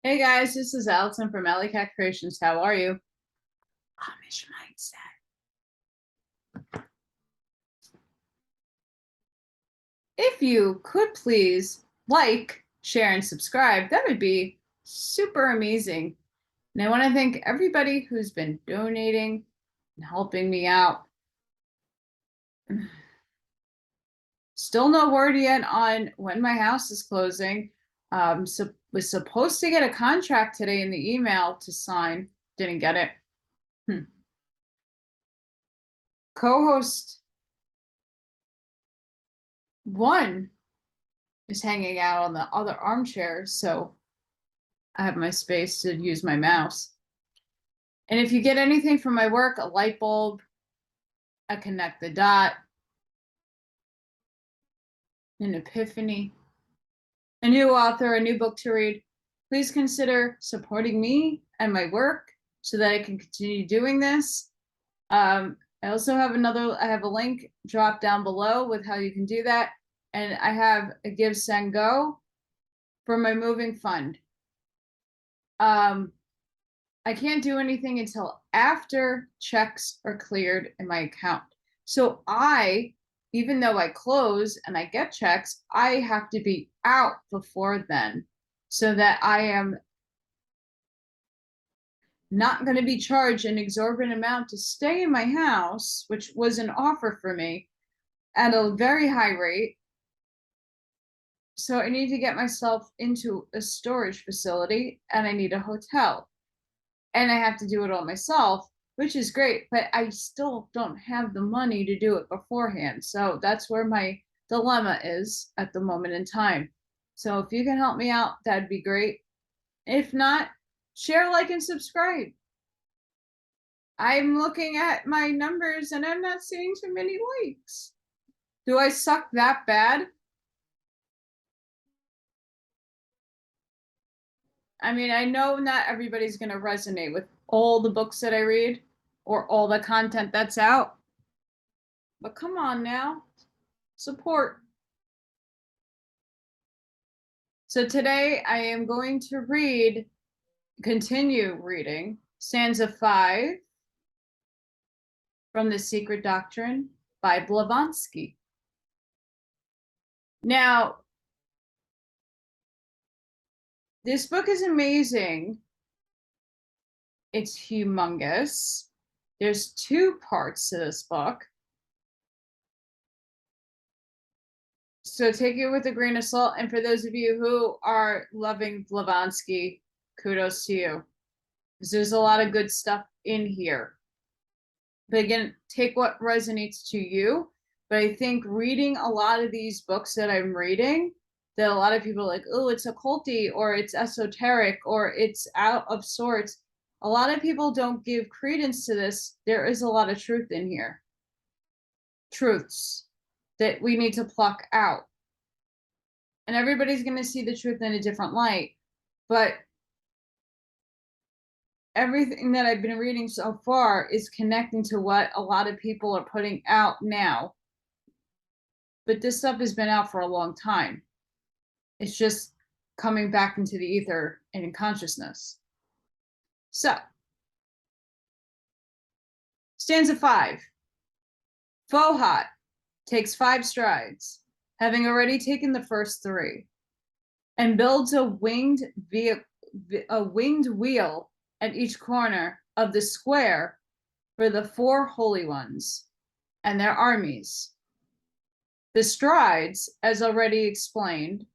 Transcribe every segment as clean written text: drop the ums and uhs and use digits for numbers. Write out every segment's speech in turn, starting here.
Hey guys, this is Allison from Alley Cat Creations. How are you? Amish mindset. If you could please like, share, and subscribe, that would be super amazing. And I want to thank everybody who's been donating and helping me out. Still no word yet on when my house is closing. Was supposed to get a contract today in the email to sign. Didn't get it. Co-host one is hanging out on the other armchair, so I have my space to use my mouse. And if you get anything from my work, a light bulb, a connect the dot, an epiphany, a new author, a new book to read, please consider supporting me and my work so that I can continue doing this. I also have I have a link dropped down below with how you can do that. And I have a Give, Send, Go for my moving fund. I can't do anything until after checks are cleared in my account. So even though I close and I get checks, I have to be out before then so that I am not going to be charged an exorbitant amount to stay in my house, which was an offer for me at a very high rate. So I need to get myself into a storage facility and I need a hotel. And I have to do it all myself, which is great, but I still don't have the money to do it beforehand. So that's where my dilemma is at the moment in time. So if you can help me out, that'd be great. If not, share, like, and subscribe. I'm looking at my numbers and I'm not seeing too many likes. Do I suck that bad? I mean, I know not everybody's going to resonate with all the books that I read or all the content that's out. But come on now, support. So today I am going to continue reading Stanza 5 from the Secret Doctrine by Blavatsky. Now, this book is amazing. It's humongous. There's 2 parts to this book. So take it with a grain of salt. And for those of you who are loving Blavatsky, kudos to you. Because there's a lot of good stuff in here. But again, take what resonates to you. But I think reading a lot of these books that I'm reading, that a lot of people are like, oh, it's occulty, or it's esoteric, or it's out of sorts. A lot of people don't give credence to this. There is a lot of truth in here. Truths that we need to pluck out. And everybody's going to see the truth in a different light. But everything that I've been reading so far is connecting to what a lot of people are putting out now. But this stuff has been out for a long time. It's just coming back into the ether and in consciousness. So, Stanza 5. Fohat takes 5 strides, having already taken the first 3, and builds a winged wheel at each corner of the square for the 4 holy ones and their armies. The strides, as already explained,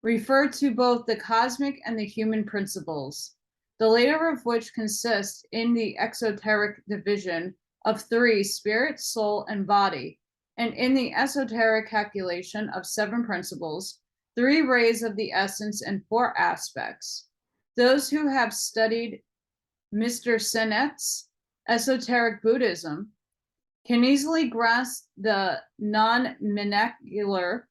refer to both the cosmic and the human principles, the later of which consist in the exoteric division of 3, spirit, soul, and body, and in the esoteric calculation of 7 principles, 3 rays of the essence and 4 aspects. Those who have studied Mr. Senet's esoteric Buddhism can easily grasp the non-molecular,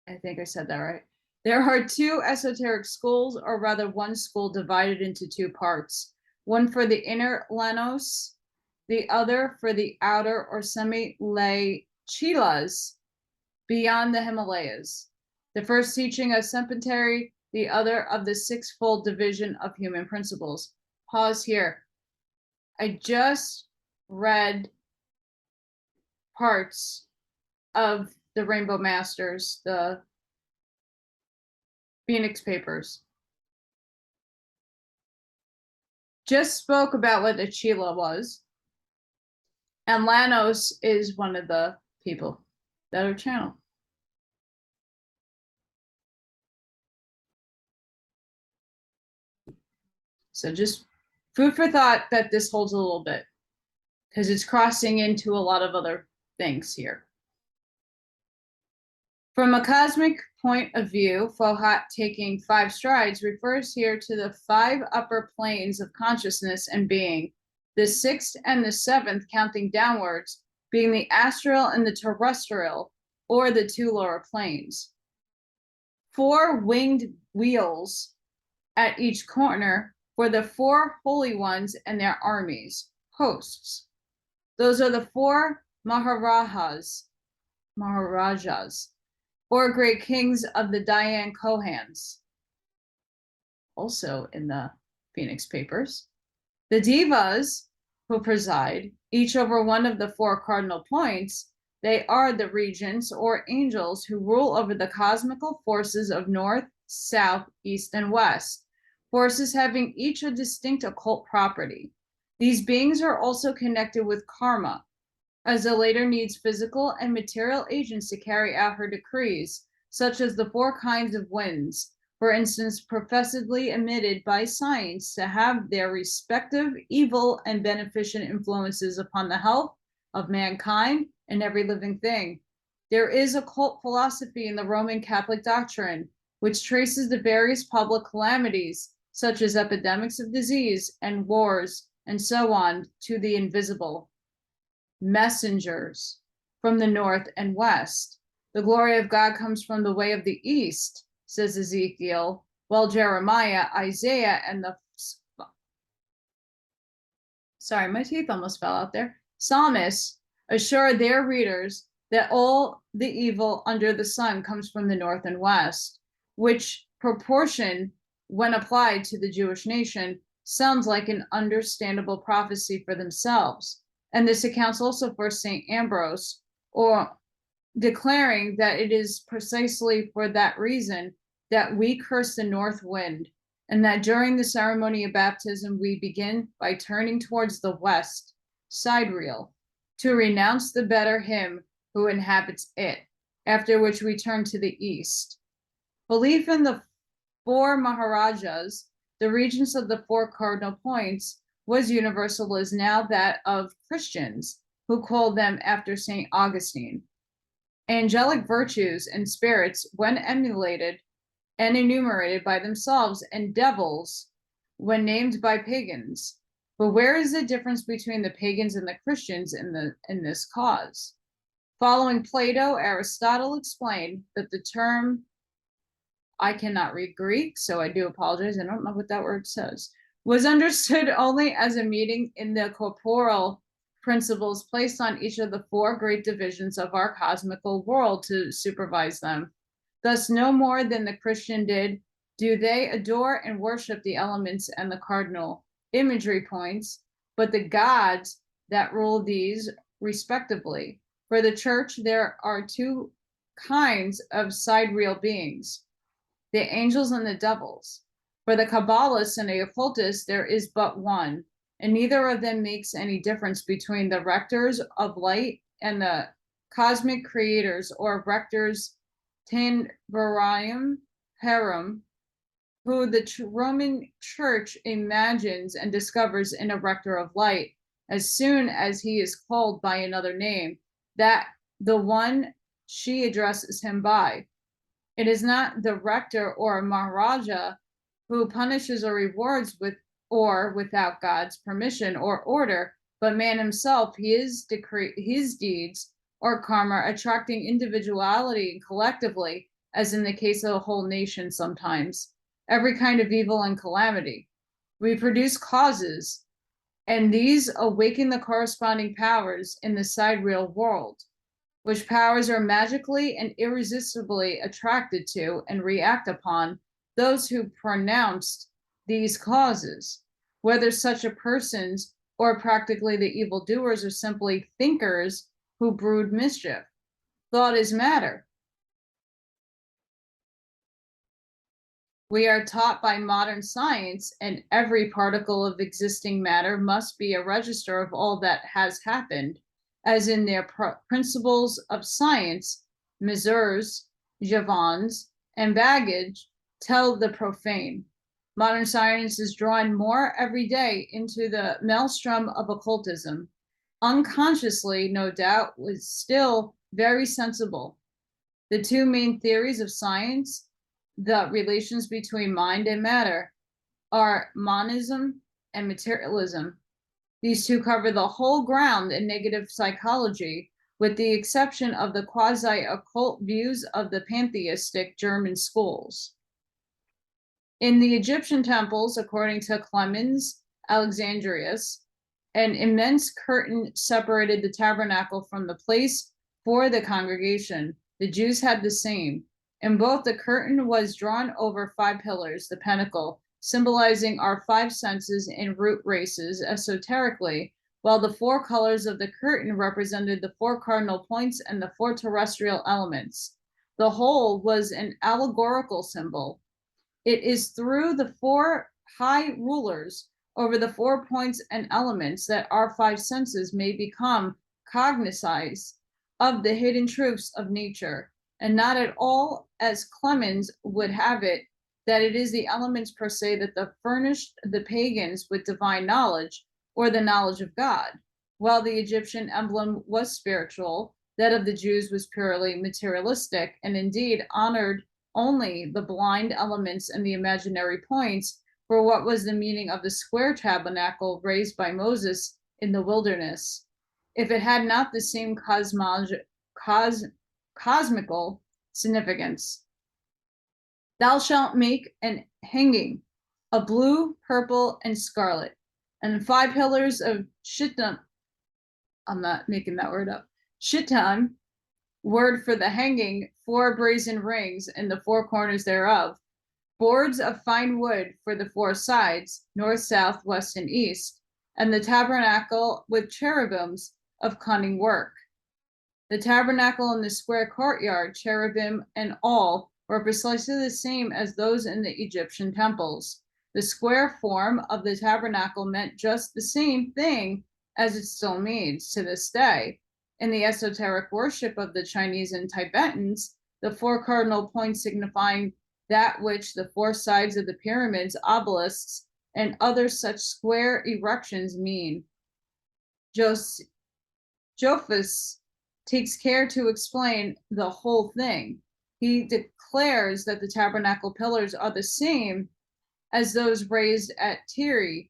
I think I said that right. There are 2 esoteric schools, or rather 1 school divided into 2 parts, one for the inner Lanos, the other for the outer or semi-lay Chilas beyond the Himalayas. The first teaching of Cemetery, the other of the sixfold division of human principles. Pause here. I just read parts of the Rainbow Masters, the Phoenix Papers. Just spoke about what a Chila was. And Lanos is one of the people that are channeled. So just food for thought that this holds a little bit, because it's crossing into a lot of other things here. From a cosmic point of view, Fohat taking 5 strides refers here to the 5 upper planes of consciousness and being, the 6th and the 7th counting downwards, being the astral and the terrestrial, or the 2 lower planes. 4 winged wheels at each corner for the 4 holy ones and their armies, hosts. Those are the 4 Maharajas, or great kings of the Dayan Kohans, also in the Phoenix Papers. The Devas, who preside, each over one of the 4 cardinal points, they are the regents or angels who rule over the cosmical forces of north, south, east, and west, forces having each a distinct occult property. These beings are also connected with karma, as the latter needs physical and material agents to carry out her decrees, such as the 4 kinds of winds, for instance, professedly admitted by science to have their respective evil and beneficent influences upon the health of mankind and every living thing. There is a cult philosophy in the Roman Catholic doctrine, which traces the various public calamities, such as epidemics of disease and wars, and so on, to the invisible messengers from the north and west. The glory of God comes from the way of the east, says Ezekiel, while Jeremiah, Isaiah, and the my teeth almost fell out there. Psalmists assure their readers that all the evil under the sun comes from the north and west, which proportion, when applied to the Jewish nation, sounds like an understandable prophecy for themselves. And this accounts also for St. Ambrose, or declaring that it is precisely for that reason that we curse the north wind, and that during the ceremony of baptism we begin by turning towards the west, sidereal, to renounce the better him who inhabits it, after which we turn to the east. Belief in the 4 Maharajas, the regents of the 4 cardinal points, was universal as now that of Christians, who called them after St. Augustine. Angelic virtues and spirits, when emulated and enumerated by themselves, and devils, when named by pagans. But where is the difference between the pagans and the Christians in this cause? Following Plato, Aristotle explained that the term, I cannot read Greek, so I do apologize, I don't know what that word says, was understood only as a meeting in the corporal principles placed on each of the 4 great divisions of our cosmical world to supervise them. Thus, no more than the Christian did do they adore and worship the elements and the cardinal imagery points, but the gods that rule these respectively. For the church, there are 2 kinds of sidereal beings, the angels and the devils. For the Kabbalists and the occultists, there is but one, and neither of them makes any difference between the rectors of light and the cosmic creators, or rectors Tanvarayam Harum, who the Roman Church imagines and discovers in a rector of light as soon as he is called by another name, that the one she addresses him by. It is not the rector or Maharaja who punishes or rewards with or without God's permission or order, but man himself, his deeds or karma attracting individuality and collectively, as in the case of a whole nation sometimes, every kind of evil and calamity. We produce causes, and these awaken the corresponding powers in the sidereal world, which powers are magically and irresistibly attracted to and react upon those who pronounced these causes, whether such a person's or practically the evildoers are simply thinkers who brood mischief. Thought is matter. We are taught by modern science, and every particle of existing matter must be a register of all that has happened, as in their principles of science, mesures, javans, and baggage tell the profane. Modern science is drawn more every day into the maelstrom of occultism. Unconsciously, no doubt, was still very sensible. The two main theories of science, the relations between mind and matter, are monism and materialism. These two cover the whole ground in negative psychology, with the exception of the quasi-occult views of the pantheistic German schools. In the Egyptian temples, according to Clemens Alexandrinus, an immense curtain separated the tabernacle from the place for the congregation. The Jews had the same. In both, the curtain was drawn over 5 pillars, the pentacle, symbolizing our 5 senses and root races esoterically, while the 4 colors of the curtain represented the 4 cardinal points and the 4 terrestrial elements. The whole was an allegorical symbol. It is through the 4 high rulers over the 4 points and elements that our 5 senses may become cognizant of the hidden truths of nature, and not at all, as Clemens would have it, that it is the elements per se that furnished the pagans with divine knowledge, or the knowledge of God. While the Egyptian emblem was spiritual, that of the Jews was purely materialistic, and indeed honored only the blind elements and the imaginary points for what was the meaning of the square tabernacle raised by Moses in the wilderness. If it had not the same cosmical significance. Thou shalt make an hanging of blue, purple, and scarlet, and 5 pillars of shittim. I'm not making that word up. Shittim, word for the hanging, 4 brazen rings in the 4 corners thereof, boards of fine wood for the 4 sides, north, south, west, and east, and the tabernacle with cherubims of cunning work. The tabernacle in the square courtyard, cherubim and all, were precisely the same as those in the Egyptian temples. The square form of the tabernacle meant just the same thing as it still means to this day. In the esoteric worship of the Chinese and Tibetans, the 4 cardinal points signifying that which the 4 sides of the pyramids, obelisks, and other such square erections mean. Jophus takes care to explain the whole thing. He declares that the tabernacle pillars are the same as those raised at Tyre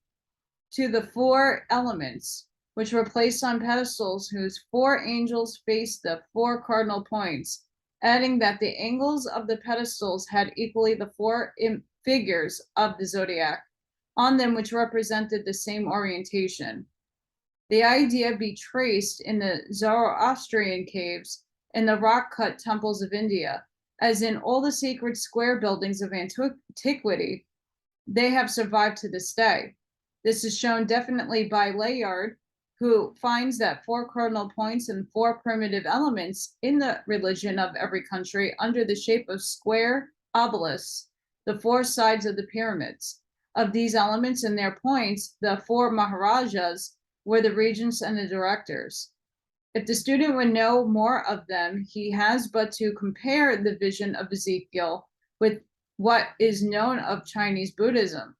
to the 4 elements, which were placed on pedestals whose 4 angels faced the 4 cardinal points, adding that the angles of the pedestals had equally the 4 figures of the zodiac on them, which represented the same orientation. The idea be traced in the Zoroastrian caves and the rock-cut temples of India, as in all the sacred square buildings of antiquity. They have survived to this day. This is shown definitely by Layard, who finds that 4 cardinal points and 4 primitive elements in the religion of every country under the shape of square obelisks, the 4 sides of the pyramids. Of these elements and their points, the 4 Maharajas were the regents and the directors. If the student would know more of them, he has but to compare the vision of Ezekiel with what is known of Chinese Buddhism,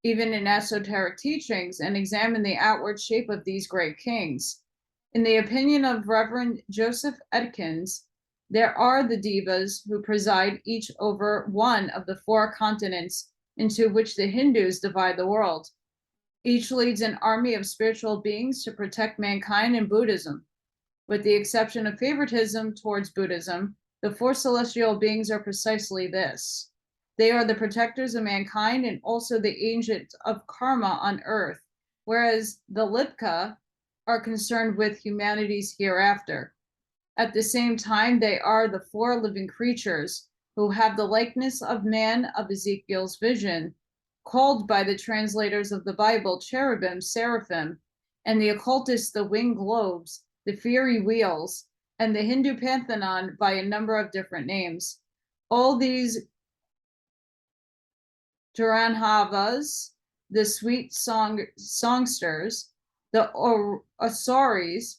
even in esoteric teachings, and examine the outward shape of these great kings. In the opinion of Reverend Joseph Edkins, there are the devas who preside each over one of the 4 continents into which the Hindus divide the world. Each leads an army of spiritual beings to protect mankind in Buddhism. With the exception of favoritism towards Buddhism, the 4 celestial beings are precisely this. They are the protectors of mankind and also the agents of karma on earth, whereas the Lipka are concerned with humanity's hereafter. At the same time, they are the 4 living creatures, who have the likeness of man of Ezekiel's vision, called by the translators of the Bible cherubim, seraphim, and the occultists the winged globes, the fiery wheels, and the Hindu pantheon by a number of different names. All these Dharanhavas, the sweet songsters, the Asaris,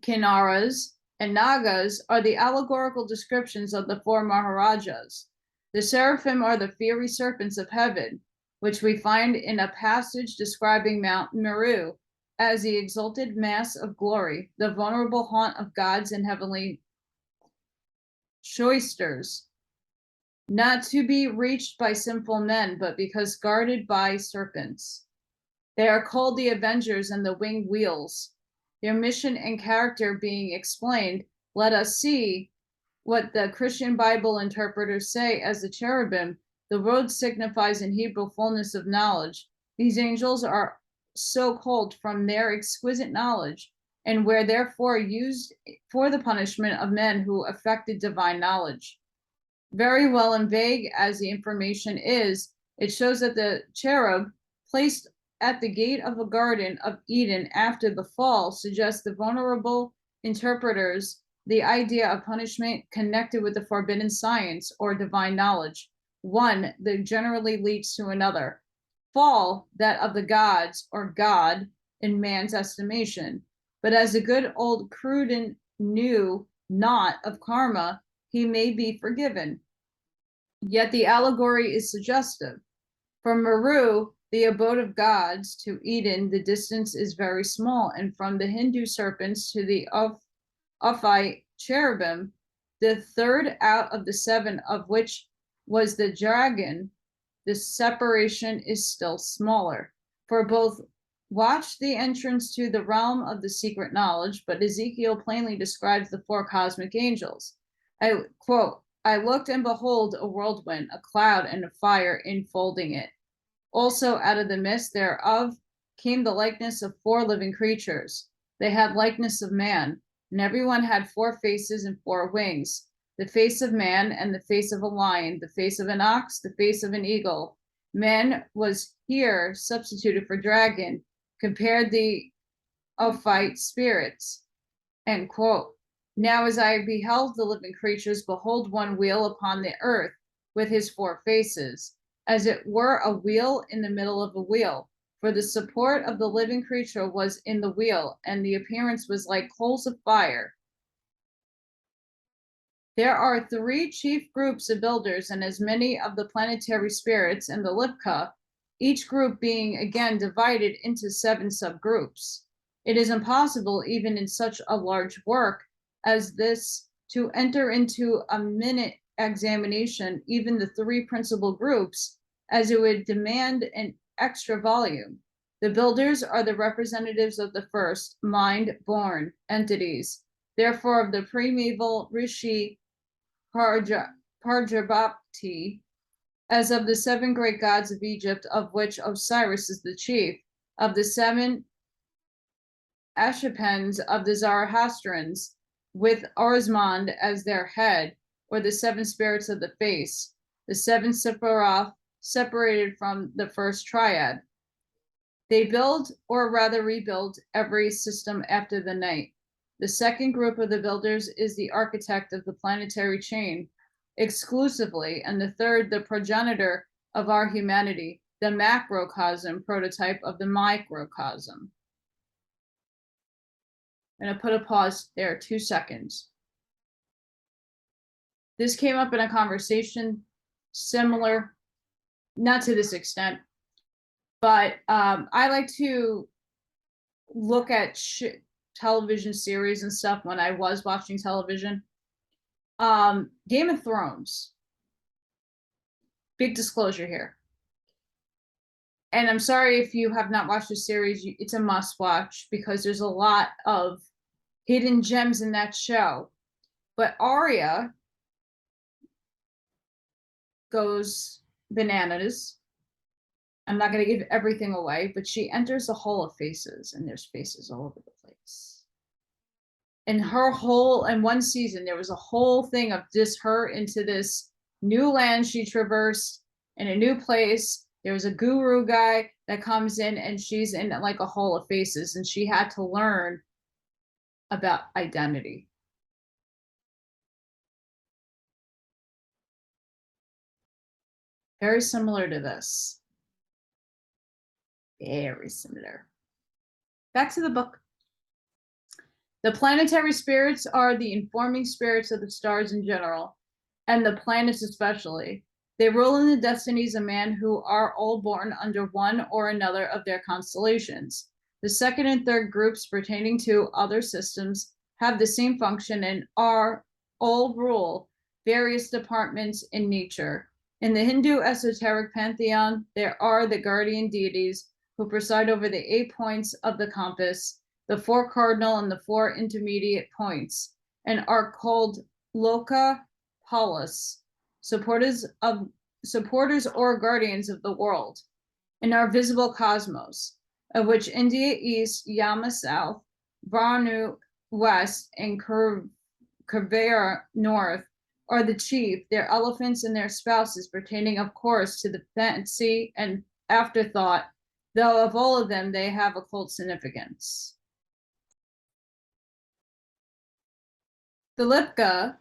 Kinnaras, and Nagas are the allegorical descriptions of the four Maharajas. The seraphim are the fiery serpents of heaven, which we find in a passage describing Mount Meru as the exalted mass of glory, the vulnerable haunt of gods and heavenly shoysters, not to be reached by sinful men, but because guarded by serpents. They are called the Avengers and the Winged Wheels. Their mission and character being explained, let us see what the Christian Bible interpreters say as the cherubim. The road signifies in Hebrew fullness of knowledge. These angels are so called from their exquisite knowledge, and were therefore used for the punishment of men who affected divine knowledge. Very well and vague as the information is, it shows that the cherub placed at the gate of a garden of Eden after the fall suggests the vulnerable interpreters the idea of punishment connected with the forbidden science or divine knowledge, one that generally leads to another. Fall, that of the gods or God in man's estimation, but as a good old Cruden knew not of karma, he may be forgiven. Yet the allegory is suggestive. From Meru, the abode of gods, to Eden, the distance is very small, and from the Hindu serpents to the Ophite cherubim, the third out of the seven of which was the dragon, the separation is still smaller. For both watch the entrance to the realm of the secret knowledge, but Ezekiel plainly describes the four cosmic angels. I quote, I looked and behold a whirlwind, a cloud, and a fire enfolding it. Also out of the midst thereof came the likeness of four living creatures. They had likeness of man, and everyone had four faces and four wings. The face of man and the face of a lion, the face of an ox, the face of an eagle. Man was here substituted for dragon, compared the Ophite spirits. End quote. Now as I beheld the living creatures, behold one wheel upon the earth with his four faces, as it were a wheel in the middle of a wheel. For the support of the living creature was in the wheel, and the appearance was like coals of fire. There are three chief groups of builders and as many of the planetary spirits in the Lipka, each group being again divided into 7 subgroups. It is impossible, even in such a large work as this, to enter into a minute examination, even the 3 principal groups, as it would demand an extra volume. The builders are the representatives of the first, mind-born entities, therefore of the primeval Rishi Prajapati, as of the 7 great gods of Egypt, of which Osiris is the chief, of the 7 Ashapens of the Zoroastrians, with Orismond as their head, or the 7 spirits of the face, the 7 Sephiroth separated from the first triad. They build, or rather rebuild, every system after the night. The second group of the builders is the architect of the planetary chain exclusively, and the third, the progenitor of our humanity, the macrocosm prototype of the microcosm. I'm going to put a pause there, 2 seconds. This came up in a conversation similar, not to this extent, but I like to look at television series and stuff when I was watching television. Game of Thrones. Big disclosure here. And I'm sorry if you have not watched the series, it's a must watch because there's a lot of hidden gems in that show. But Arya goes bananas. I'm not going to give everything away, but she enters the Hall of Faces, and there's faces all over the place. in one season, there was a whole thing of just her into this new land she traversed in a new place. There was a guru guy that comes in and she's in like a hall of faces, and she had to learn about identity. Very similar to this. Very similar. Back to the book. The planetary spirits are the informing spirits of the stars in general, and the planets especially. They rule in the destinies of man, who are all born under one or another of their constellations. The second and third groups pertaining to other systems have the same function and are all rule various departments in nature. In the Hindu esoteric pantheon, there are the guardian deities who preside over the 8 points of the compass, the 4 cardinal and the 4 intermediate points, and are called Loka Palas, supporters or guardians of the world, in our visible cosmos, of which India east, Yama south, Varnu west, and Kurvera north are the chief, their elephants and their spouses, pertaining, of course, to the fancy and afterthought, though of all of them they have occult significance. The Lipka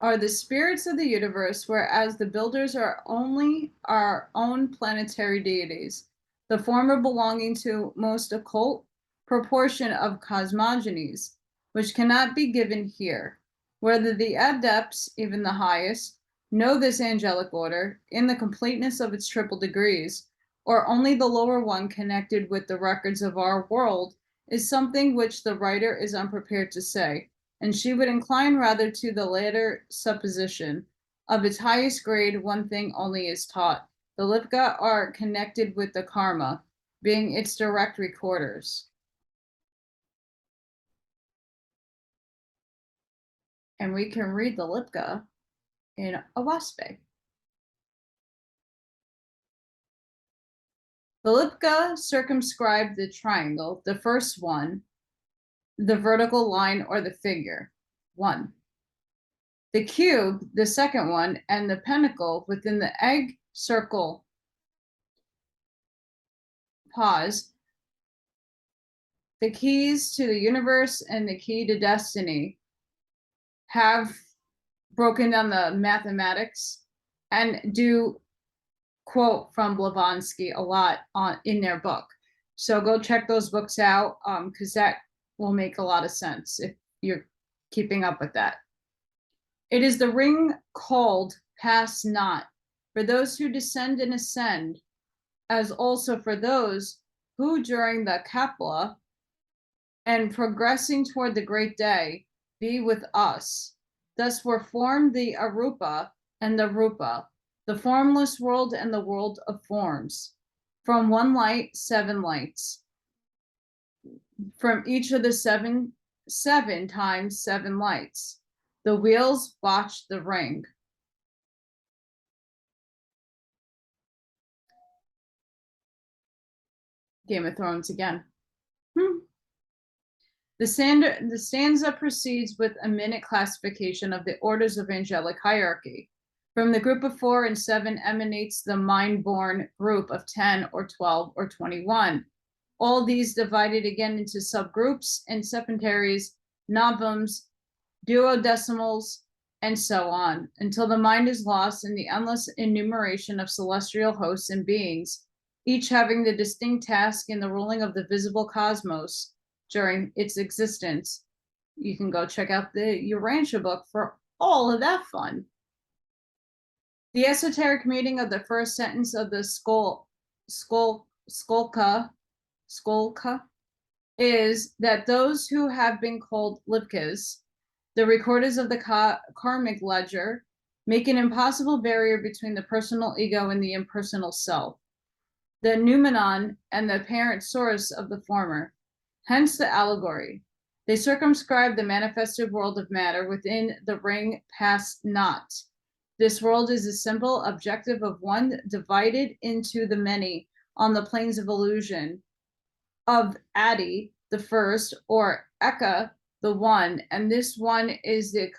are the spirits of the universe, whereas the builders are only our own planetary deities, the former belonging to most occult proportion of cosmogonies, which cannot be given here. Whether the adepts, even the highest, know this angelic order in the completeness of its triple degrees, or only the lower one connected with the records of our world, is something which the writer is unprepared to say, and she would incline rather to the latter supposition. Of its highest grade, one thing only is taught. The Lipka are connected with the karma, being its direct recorders. And we can read the Lipka in Awaspe. The Lipka circumscribe the triangle, the first one, the vertical line or the figure, 1. The cube, the second one, and the pentacle within the egg circle. Pause. The keys to the universe and the key to destiny have broken down the mathematics and do quote from Blavatsky a lot in their book. So go check those books out, because that will make a lot of sense if you're keeping up with that. It is the ring called pass not, for those who descend and ascend, as also for those who during the Kapla and progressing toward the great day be with us. Thus were formed the Arupa and the Rupa, the formless world and the world of forms. From one light, 7 lights. From each of the 7 times 7 lights. The wheels watch the ring. Game of Thrones again. The stanza proceeds with a minute classification of the orders of angelic hierarchy. From the group of 4 and 7 emanates the mind-born group of 10 or 12 or 21. All these divided again into subgroups and sepentaries, novums, duodecimals, and so on, until the mind is lost in the endless enumeration of celestial hosts and beings, each having the distinct task in the ruling of the visible cosmos during its existence. You can go check out the Urantia book for all of that fun. The esoteric meaning of the first sentence of the Skolka is that those who have been called Lipkas, the recorders of the karmic ledger, make an impossible barrier between the personal ego and the impersonal self, the noumenon and the apparent source of the former. Hence the allegory. They circumscribe the manifested world of matter within the ring pass not. This world is a simple objective of one divided into the many on the planes of illusion, of Adi, the first, or Eka, the one, and this one is the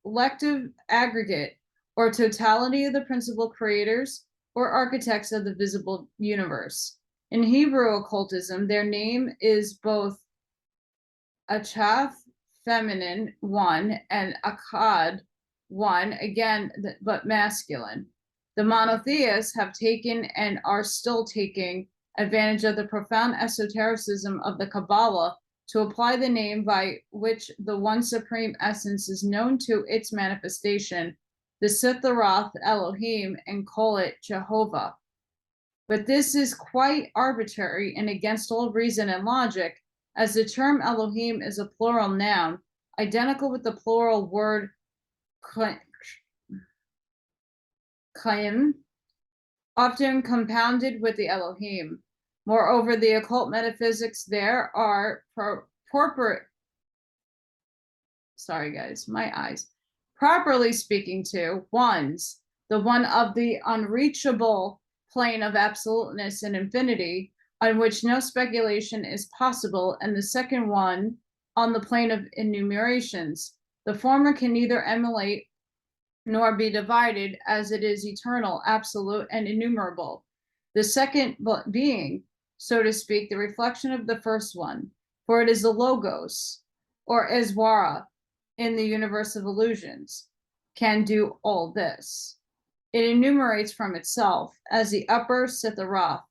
collective aggregate or totality of the principal creators or architects of the visible universe. In Hebrew occultism, their name is both Achaf, feminine, one, and Akkad, one, again, but masculine. The monotheists have taken and are still taking advantage of the profound esotericism of the Kabbalah to apply the name by which the one supreme essence is known to its manifestation, the Sitharoth Elohim, and call it Jehovah. But this is quite arbitrary and against all reason and logic, as the term Elohim is a plural noun, identical with the plural word Chaim, often compounded with the Elohim. Moreover, the occult metaphysics there are properly speaking to ones, the one of the unreachable plane of absoluteness and infinity, on which no speculation is possible, and the second one on the plane of enumerations. The former can neither emulate nor be divided, as it is eternal, absolute, and innumerable. The second being, so to speak, the reflection of the first one, for it is the logos, or Eswara, in the universe of illusions, can do all this. It enumerates from itself as the upper Sitharoth.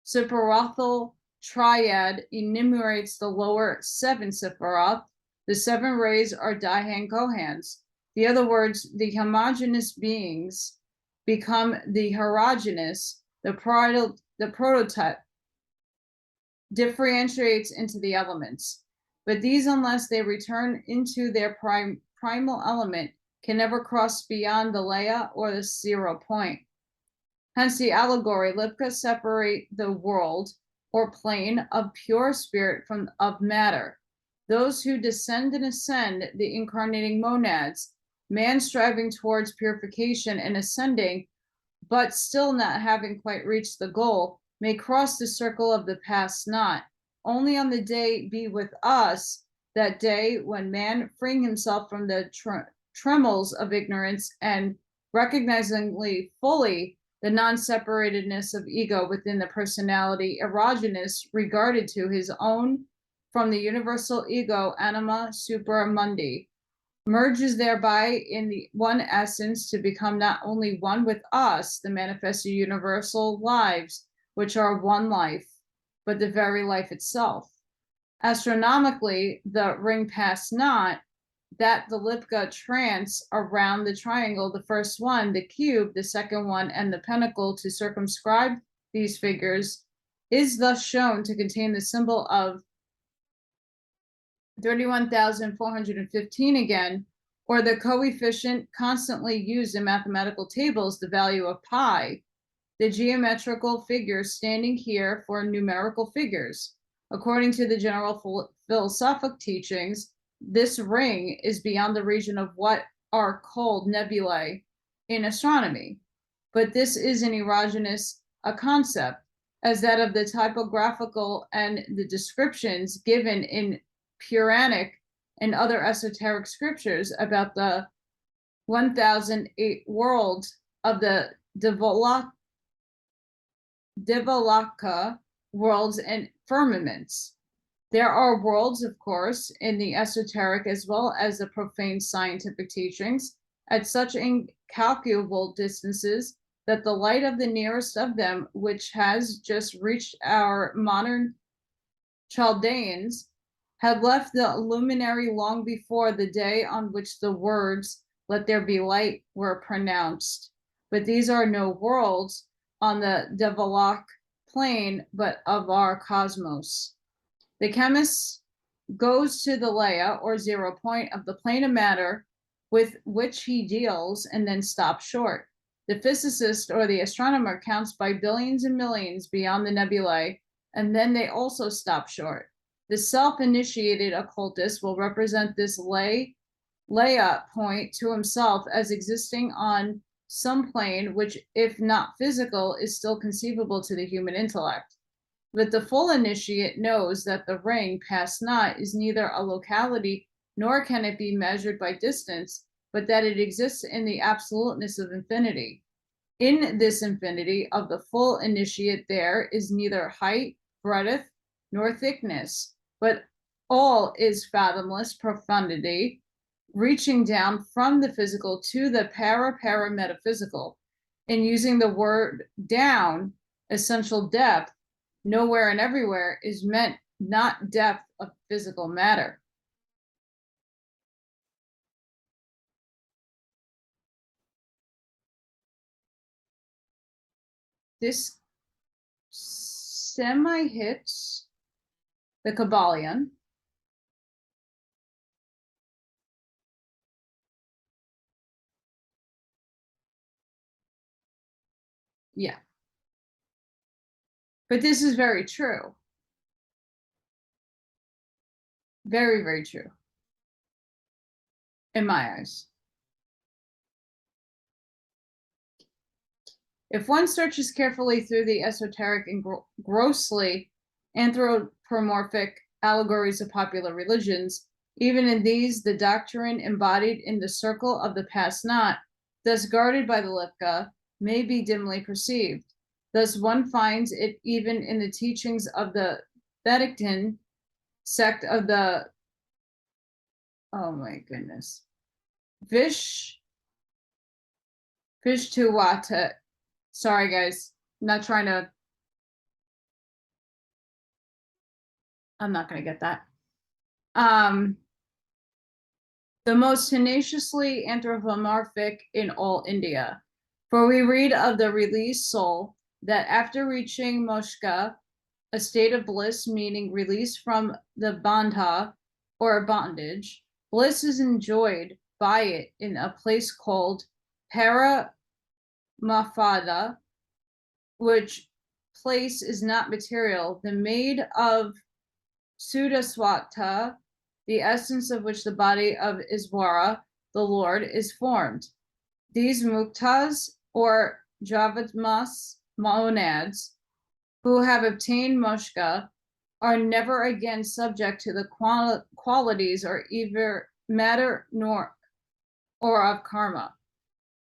Sipharothal triad enumerates the lower seven Sipharoth. The seven rays are Daihan Kohans. In other words, the homogeneous beings become the heterogeneous, the prototype differentiates into the elements. But these, unless they return into their primal element, can never cross beyond the Leia or the 0 point. Hence the allegory, Lipka separate the world or plane of pure spirit from of matter. Those who descend and ascend the incarnating monads, man striving towards purification and ascending, but still not having quite reached the goal, may cross the circle of the past not. Only on the day be with us, that day when man, freeing himself from the tremors of ignorance and recognizingly fully the non-separatedness of ego within the personality, erogenous regarded to his own from the universal ego, anima supramundi, merges thereby in the one essence to become not only one with us, the manifested universal lives, which are one life, but the very life itself. Astronomically, the ring past not, that the Lipka trance around the triangle, the first one, the cube, the second one, and the pentacle to circumscribe these figures, is thus shown to contain the symbol of 31,415 again, or the coefficient constantly used in mathematical tables, the value of pi, the geometrical figures standing here for numerical figures. According to the general philosophic teachings, this ring is beyond the region of what are called nebulae in astronomy. But this is an erogenous concept, as that of the typographical and the descriptions given in Puranic and other esoteric scriptures about the 1008 worlds of the Divalaka worlds and firmaments. There are worlds, of course, in the esoteric as well as the profane scientific teachings at such incalculable distances that the light of the nearest of them, which has just reached our modern Chaldeans, had left the luminary long before the day on which the words, "Let there be light," were pronounced. But these are no worlds on the Devalak plane, but of our cosmos. The chemist goes to the Leia, or 0 point, of the plane of matter with which he deals, and then stops short. The physicist or the astronomer counts by billions and millions beyond the nebulae, and then they also stop short. The self-initiated occultist will represent this Leia point to himself as existing on some plane which, if not physical, is still conceivable to the human intellect. But the full initiate knows that the ring past not is neither a locality nor can it be measured by distance, but that it exists in the absoluteness of infinity. In this infinity of the full initiate, there is neither height, breadth, nor thickness, but all is fathomless profundity, reaching down from the physical to the para-metaphysical. In using the word down, essential depth, nowhere and everywhere is meant not depth of physical matter. This semi-hits the Kabbalion. Yeah. But this is very true. Very, very true. In my eyes. If one searches carefully through the esoteric and grossly anthropomorphic allegories of popular religions, even in these, the doctrine embodied in the circle of the past not, thus guarded by the Lipka, may be dimly perceived. Thus one finds it even in the teachings of the Benedictine sect of the, oh my goodness, Vishtuvata. Sorry, guys. I'm not trying to. I'm not going to get that. The most tenaciously anthropomorphic in all India. For we read of the released soul that after reaching moksha, a state of bliss, meaning release from the bandha or bondage, bliss is enjoyed by it in a place called Paramafada, which place is not material, the made of Sudaswata, the essence of which the body of Iswara, the Lord, is formed. These muktas, or javatmas monads, who have obtained moksha, are never again subject to the qualities or either matter nor or of karma.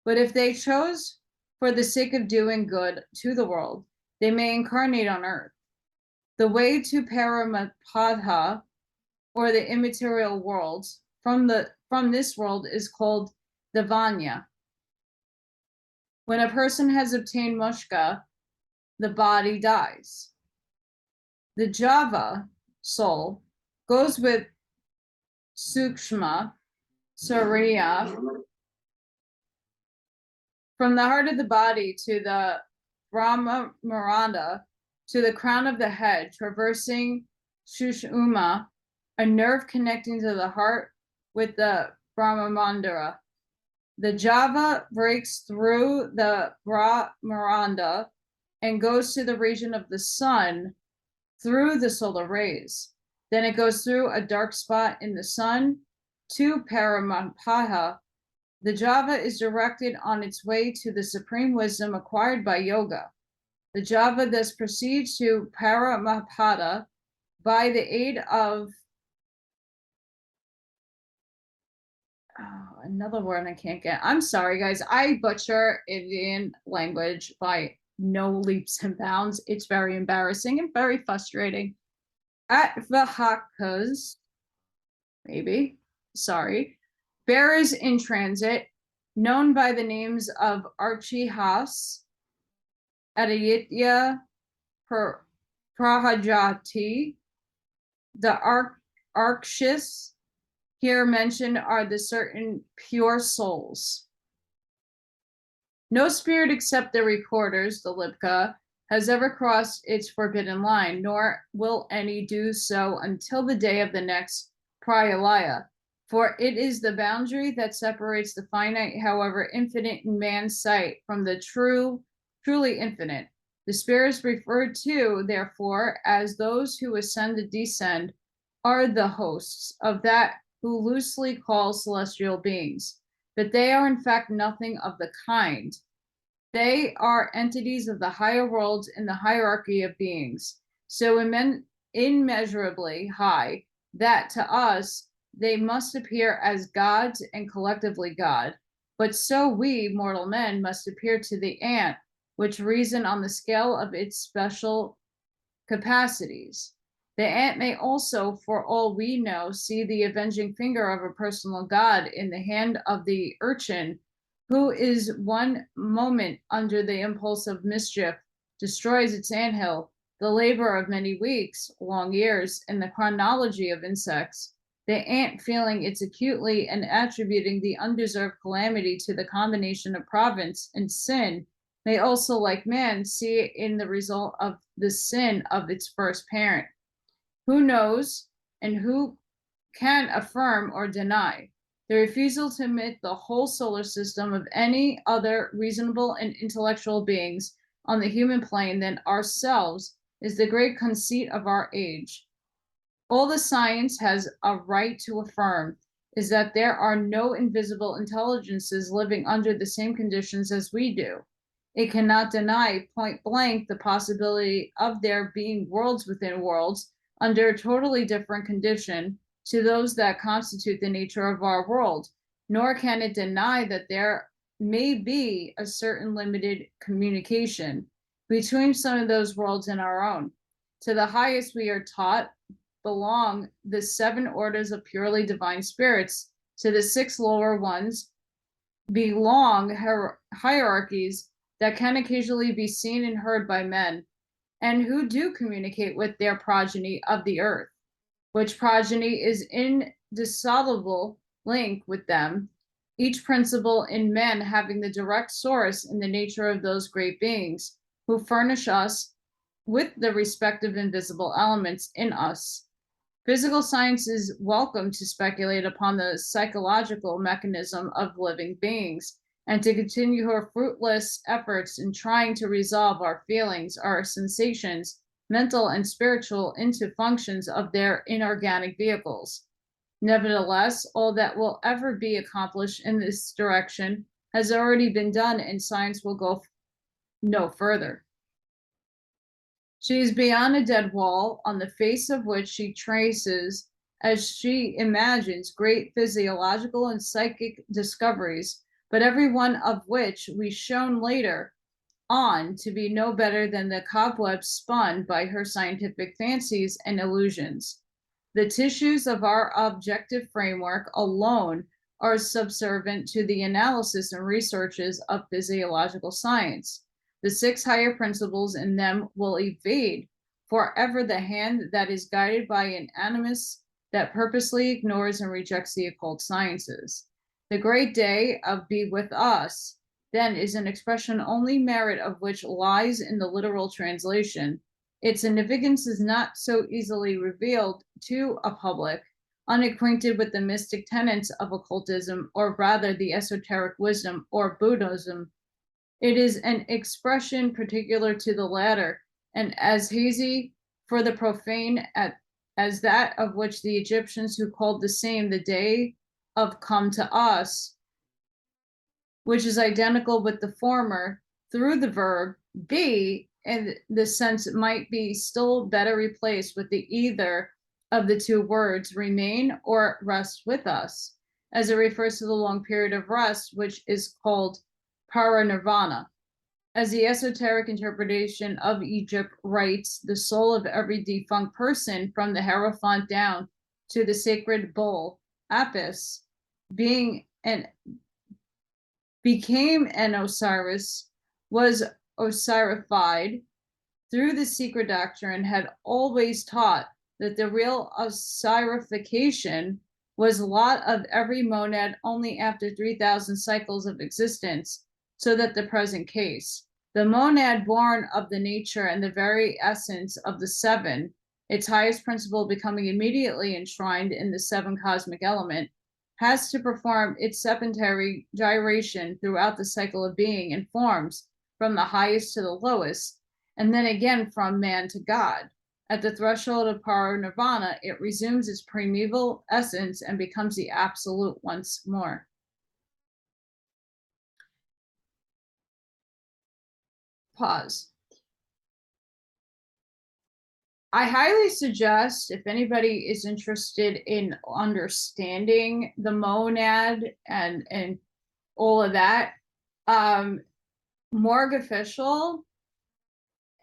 But if they chose for the sake of doing good to the world, they may incarnate on earth. The way to Paramapadha, or the immaterial worlds, from this world is called the Vanya. When a person has obtained moksha, the body dies. The Java soul goes with Sukshma, Surya, from the heart of the body to the Brahma Maranda, to the crown of the head, traversing Shushuma, a nerve connecting to the heart with the Brahma Mandara. The Java breaks through the Brahmaranda and goes to the region of the sun through the solar rays. Then it goes through a dark spot in the sun to Paramapaha. The Java is directed on its way to the supreme wisdom acquired by yoga. The Java thus proceeds to Paramapada by the aid of another word I can't get. I'm sorry, guys. I butcher Indian language by no leaps and bounds. It's very embarrassing and very frustrating. At Vahakas, maybe, sorry, bearers in transit, known by the names of Archihas, Aditya, Prahajati, the Arkshis, here mentioned are the certain pure souls. No spirit except the recorders, the Lipka, has ever crossed its forbidden line, nor will any do so until the day of the next Prayalaya, for it is the boundary that separates the finite, however infinite in man's sight, from the truly infinite. The spirits referred to, therefore, as those who ascend and descend, are the hosts of that who loosely calls celestial beings, but they are in fact nothing of the kind. They are entities of the higher worlds in the hierarchy of beings. so immeasurably high that to us they must appear as gods and collectively God. But so we, mortal men, must appear to the ant, which reason on the scale of its special capacities. The ant may also, for all we know, see the avenging finger of a personal God in the hand of the urchin, who is one moment under the impulse of mischief, destroys its anthill, the labor of many weeks, long years, in the chronology of insects, the ant feeling its acutely and attributing the undeserved calamity to the combination of providence and sin, may also, like man, see it in the result of the sin of its first parent. Who knows and who can affirm or deny? The refusal to admit the whole solar system of any other reasonable and intellectual beings on the human plane than ourselves is the great conceit of our age. All the science has a right to affirm is that there are no invisible intelligences living under the same conditions as we do. It cannot deny point blank the possibility of there being worlds within worlds under a totally different condition to those that constitute the nature of our world, nor can it deny that there may be a certain limited communication between some of those worlds and our own. To the highest we are taught belong the 7 orders of purely divine spirits. To the 6 lower ones belong hierarchies that can occasionally be seen and heard by men, and who do communicate with their progeny of the earth, which progeny is indissoluble link with them, each principle in men having the direct source in the nature of those great beings who furnish us with the respective invisible elements in us. Physical science is welcome to speculate upon the psychological mechanism of living beings and to continue her fruitless efforts in trying to resolve our feelings, our sensations, mental and spiritual, into functions of their inorganic vehicles. Nevertheless, all that will ever be accomplished in this direction has already been done, and science will go no further. She is beyond a dead wall, on the face of which she traces, as she imagines, great physiological and psychic discoveries, but every one of which we shown later on to be no better than the cobwebs spun by her scientific fancies and illusions. The tissues of our objective framework alone are subservient to the analysis and researches of physiological science. The 6 higher principles in them will evade forever the hand that is guided by an animus that purposely ignores and rejects the occult sciences. The great day of be with us, then, is an expression only merit of which lies in the literal translation. Its significance is not so easily revealed to a public unacquainted with the mystic tenets of occultism, or rather the esoteric wisdom or Buddhism. It is an expression particular to the latter, and as hazy for the profane as that of which the Egyptians who called the same the day of come to us, which is identical with the former through the verb be, in the sense it might be still better replaced with the either of the 2 words remain or rest with us, as it refers to the long period of rest, which is called paranirvana. As the esoteric interpretation of Egypt writes, the soul of every defunct person, from the Hierophant down to the sacred bull, Apis, became an Osiris, was Osirified through the secret doctrine, had always taught that the real Osirification was lot of every monad only after 3,000 cycles of existence, so that the present case, the monad born of the nature and the very essence of the 7, its highest principle becoming immediately enshrined in the 7 cosmic element, has to perform its septenary gyration throughout the cycle of being and forms, from the highest to the lowest, and then again from man to God. At the threshold of paranirvana, it resumes its primeval essence and becomes the absolute once more. Pause. I highly suggest, if anybody is interested in understanding the monad and all of that, Morg Official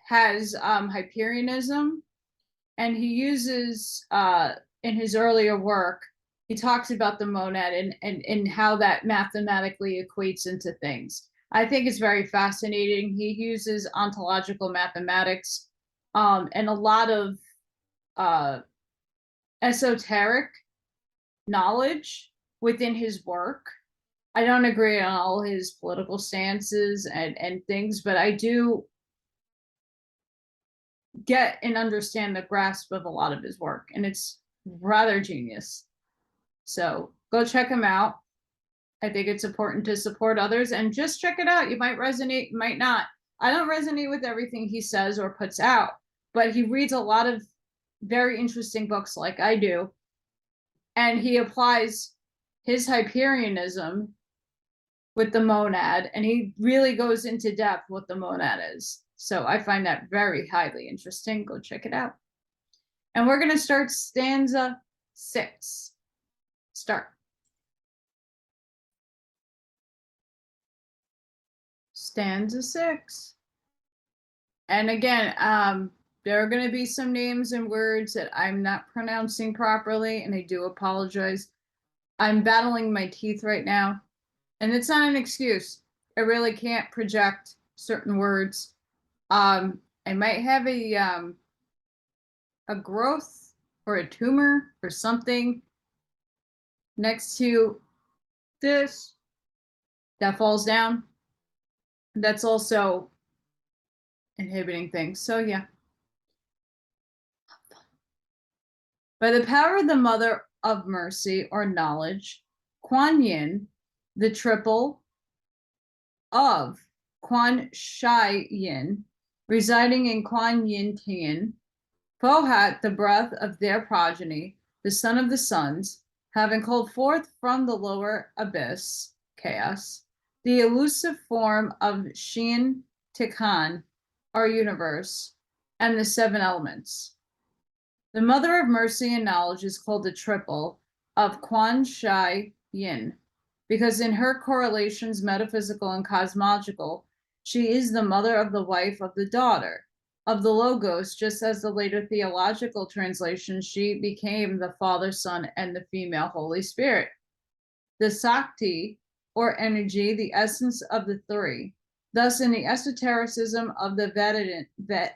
has Hyperionism, and he uses in his earlier work, he talks about the monad and how that mathematically equates into things. I think it's very fascinating. He uses ontological mathematics and a lot of esoteric knowledge within his work. I don't agree on all his political stances and things, but I do get and understand the grasp of a lot of his work, and it's rather genius. So go check him out. I think it's important to support others, and just check it out. You might resonate, you might not. I don't resonate with everything he says or puts out, but he reads a lot of very interesting books like I do, and he applies his Hyperionism with the monad, and he really goes into depth what the monad is. So I find that very highly interesting. Go check it out. And we're going to start stanza 6. Start. Stanza 6. And again, there are going to be some names and words that I'm not pronouncing properly, and I do apologize. I'm battling my teeth right now, and it's not an excuse. I really can't project certain words. I might have a growth or a tumor or something next to this that falls down. That's also inhibiting things. So yeah. By the power of the Mother of Mercy or knowledge, Kuan Yin, the triple of Quan Shai Yin, residing in Kuan Yin Tian, Pohat, the breath of their progeny, the son of the suns, having called forth from the lower abyss, chaos, the elusive form of Shin Tikan, our universe, and the 7 elements. The Mother of Mercy and Knowledge is called the triple of Quan Shai Yin, because in her correlations, metaphysical and cosmological, she is the mother of the wife of the daughter of the Logos, just as the later theological translation, she became the Father, Son, and the female Holy Spirit. The Sakti, or energy, the essence of the 3. Thus, in the esotericism of the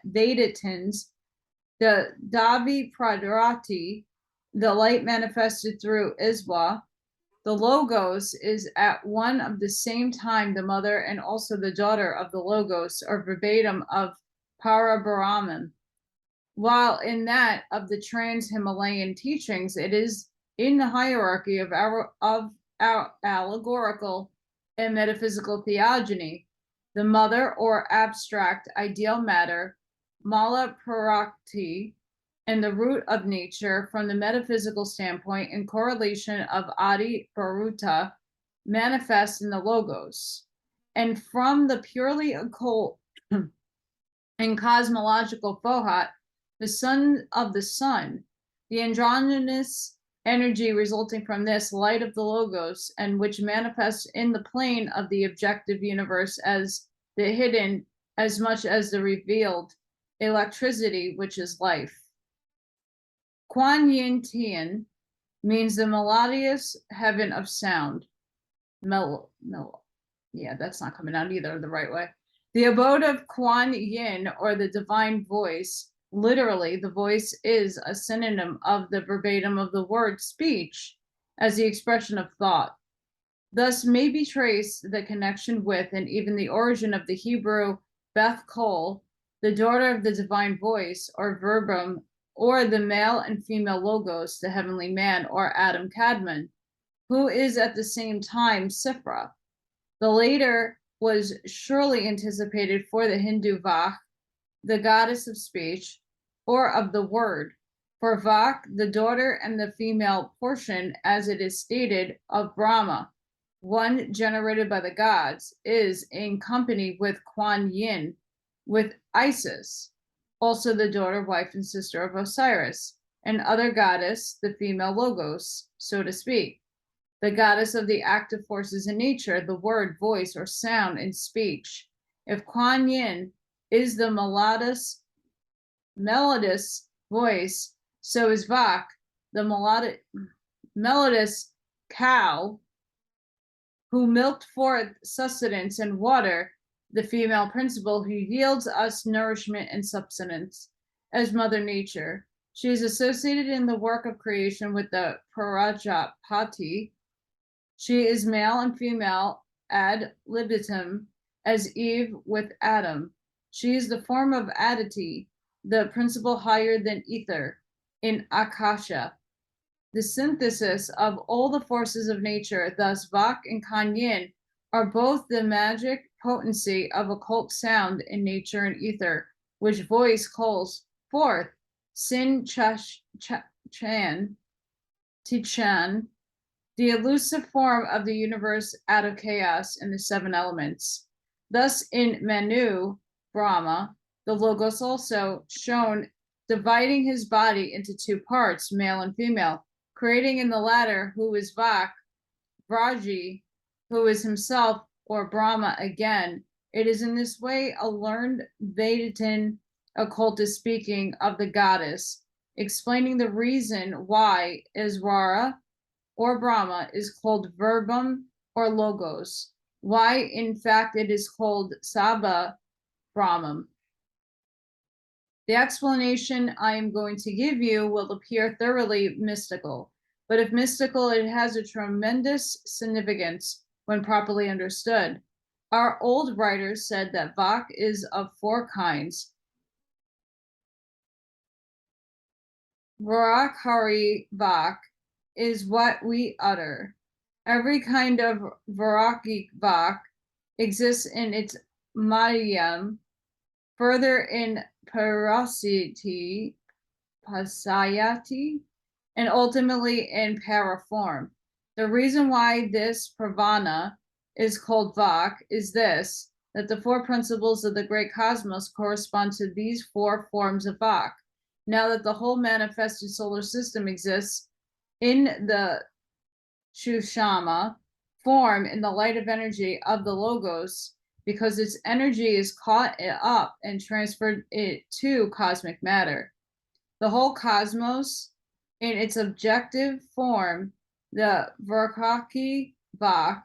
Vedatins, the Davi Pradrati, the light manifested through Iswa, the Logos is at one of the same time the mother and also the daughter of the Logos, or verbatim of Parabrahman. While in that of the trans-Himalayan teachings, it is in the hierarchy of our allegorical and metaphysical theogony, the mother or abstract ideal matter, Mala Prarakti, and the root of nature from the metaphysical standpoint in correlation of Adi Baruta manifests in the Logos. And from the purely occult and cosmological Fohat, the son of the sun, the androgynous energy resulting from this light of the Logos, and which manifests in the plane of the objective universe as the hidden as much as the revealed electricity, which is life. Kuan Yin Tian means the melodious heaven of sound. Yeah, that's not coming out either the right way. The abode of Kuan Yin, or the divine voice, literally, the voice is a synonym of the verbatim of the word speech as the expression of thought. Thus may be traced the connection with and even the origin of the Hebrew Beth Kol, the daughter of the divine voice, or verbum, or the male and female Logos, the heavenly man, or Adam Kadmon, who is at the same time Sifra. The later was surely anticipated for the Hindu Vach, the goddess of speech, or of the word. For Vach, the daughter and the female portion, as it is stated, of Brahma, one generated by the gods, is in company with Kuan Yin, with Isis, also the daughter, wife, and sister of Osiris, and other goddess, the female Logos, so to speak, the goddess of the active forces in nature, the word, voice, or sound in speech. If Kuan Yin is the melodious voice, so is Vak, the melodious cow, who milked forth sustenance and water, the female principle who yields us nourishment and substance as Mother Nature. She is associated in the work of creation with the Prajapati. She is male and female ad libitum as Eve with Adam. She is the form of Aditi, the principle higher than ether in Akasha, the synthesis of all the forces of nature. Thus, Vak and Kuan Yin are both the magic potency of occult sound in nature and ether, which voice calls forth Sin Tichan, the elusive form of the universe out of chaos in the seven elements. Thus, in Manu, Brahma, the Logos also shown dividing his body into two parts, male and female, creating in the latter, who is Vak, Vraji, who is himself, or Brahma again. It is in this way a learned Vedantin occultist speaking of the goddess, explaining the reason why Iswara or Brahma is called verbum or logos, why in fact it is called Sabha Brahman. The explanation I am going to give you will appear thoroughly mystical, but if mystical, it has a tremendous significance when properly understood. Our old writers said that Vak is of four kinds. Varakari Vak is what we utter. Every kind of Varaki Vak exists in its Madhyam, further in Parasati, Pasayati, and ultimately in Paraform. The reason why this Pravana is called Vak is this, that the four principles of the great cosmos correspond to these four forms of Vak. Now that the whole manifested solar system exists in the Shushama form in the light of energy of the Logos, because its energy is caught up and transferred it to cosmic matter. The whole cosmos, in its objective form, the Varkaki Vak,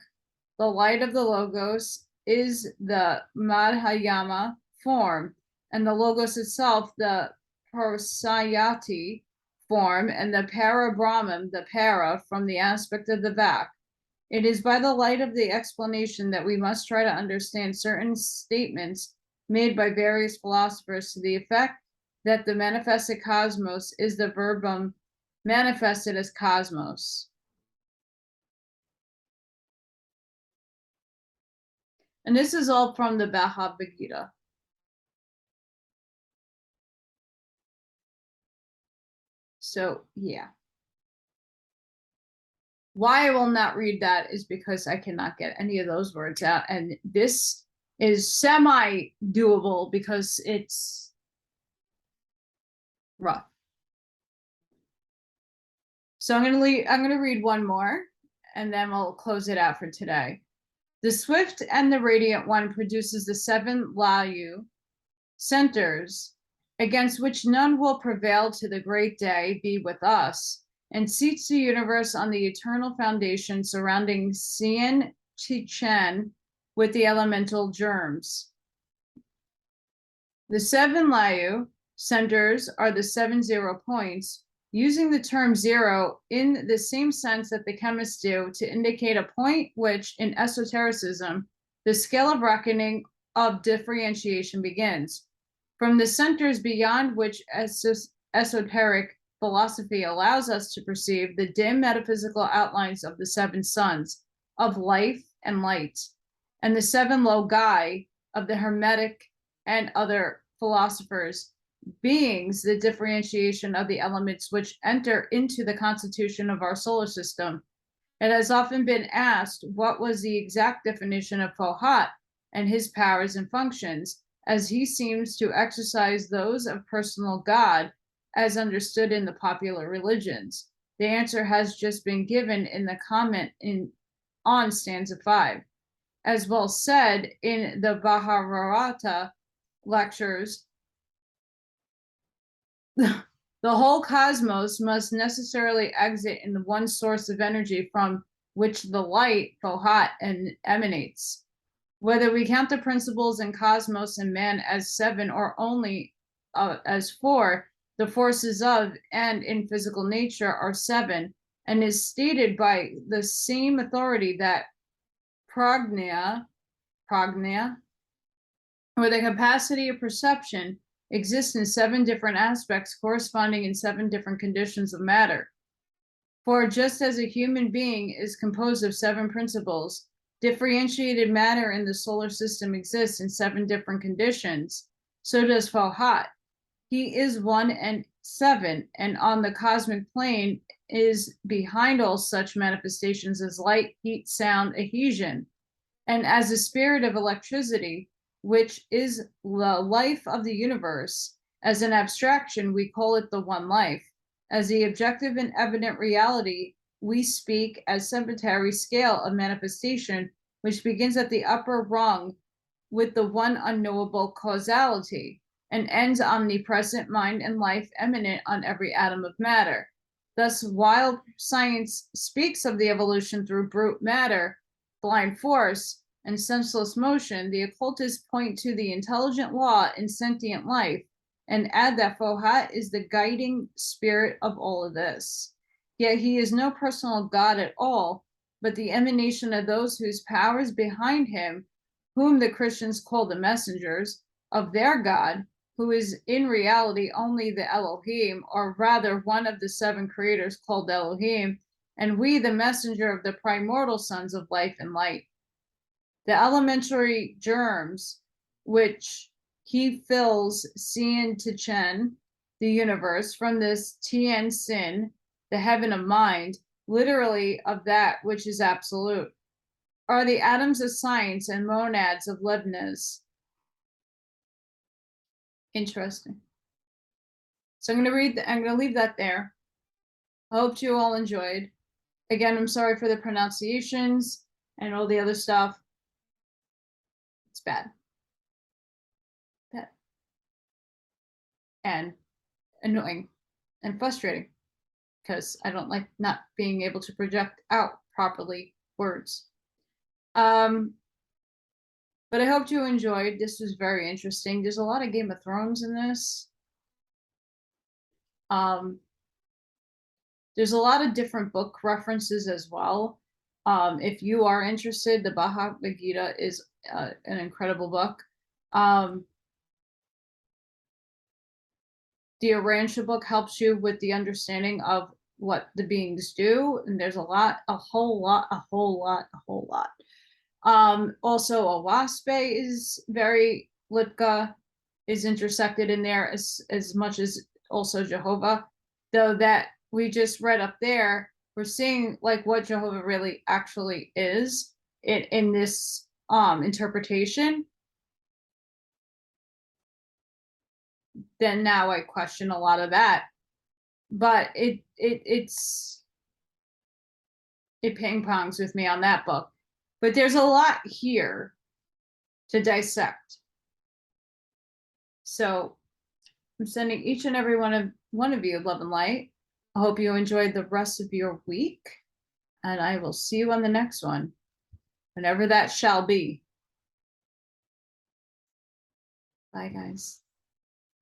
the light of the Logos, is the Madhyama form, and the Logos itself, the Prasayati form, and the Para Brahman, the Para, from the aspect of the Vak. It is by the light of the explanation that we must try to understand certain statements made by various philosophers to the effect that the manifested cosmos is the verbum manifested as cosmos. And this is all from the Bhagavad Gita. So, yeah. Why I will not read that is because I cannot get any of those words out. And this is semi-doable because it's rough. So I'm going to read one more, and then we'll close it out for today. The swift and the radiant one produces the seven Layu centers, against which none will prevail to the great day be with us, and seats the universe on the eternal foundation surrounding Sin Chichen with the elemental germs. The seven Layu centers are the 7 0 points, using the term zero in the same sense that the chemists do to indicate a point which, in esotericism, the scale of reckoning of differentiation begins. From the centers beyond which esoteric philosophy allows us to perceive the dim metaphysical outlines of the seven suns of life and light, and the seven logi of the Hermetic and other philosophers, beings the differentiation of the elements which enter into the constitution of our solar system. It has often been asked what was the exact definition of Fohat and his powers and functions, as he seems to exercise those of personal God as understood in the popular religions? The answer has just been given in the comment on stanza 5. As well said in the Bharata lectures, the whole cosmos must necessarily exit in the one source of energy from which the light, Fohat, emanates. Whether we count the principles in cosmos and man as 7 or only as 4, the forces of and in physical nature are 7, and is stated by the same authority that prajna, or the capacity of perception, exists in 7 different aspects corresponding in 7 different conditions of matter. For just as a human being is composed of 7 principles, differentiated matter in the solar system exists in 7 different conditions, so does Fohat. He is 1 and 7, and on the cosmic plane is behind all such manifestations as light, heat, sound, adhesion. And as a spirit of electricity, which is the life of the universe, as an abstraction, we call it the one life. As the objective and evident reality, we speak as cemetery scale of manifestation, which begins at the upper rung with the one unknowable causality, and ends omnipresent mind and life eminent on every atom of matter. Thus, while science speaks of the evolution through brute matter, blind force, and senseless motion, the occultists point to the intelligent law in sentient life and add that Fohat is the guiding spirit of all of this. Yet he is no personal God at all, but the emanation of those whose power is behind him, whom the Christians call the messengers of their God, who is in reality only the Elohim, or rather one of the 7 creators called Elohim, and we the messenger of the primordial sons of life and light. The elementary germs, which he fills Sien to Chen, the universe, from this Tien Sin, the heaven of mind, literally of that which is absolute, are the atoms of science and monads of Leibniz. Interesting. So I'm going to leave that there. I hope you all enjoyed. Again, I'm sorry for the pronunciations and all the other stuff. It's bad. And annoying and frustrating because I don't like not being able to project out properly words. But I hope you enjoyed. This was very interesting. There's a lot of Game of Thrones in this. There's a lot of different book references as well. If you are interested, the Bhagavad Gita is an incredible book. The Urantia book helps you with the understanding of what the beings do, and there's a whole lot. Also, Awaspe is very, Litka is intersected in there as much as also Jehovah, though that we just read up there, we're seeing like what Jehovah really actually is in this interpretation. Then now I question a lot of that, but it ping pongs with me on that book. But there's a lot here to dissect. So I'm sending each and every one of you love and light. I hope you enjoyed the rest of your week, and I will see you on the next one, whenever that shall be. Bye, guys.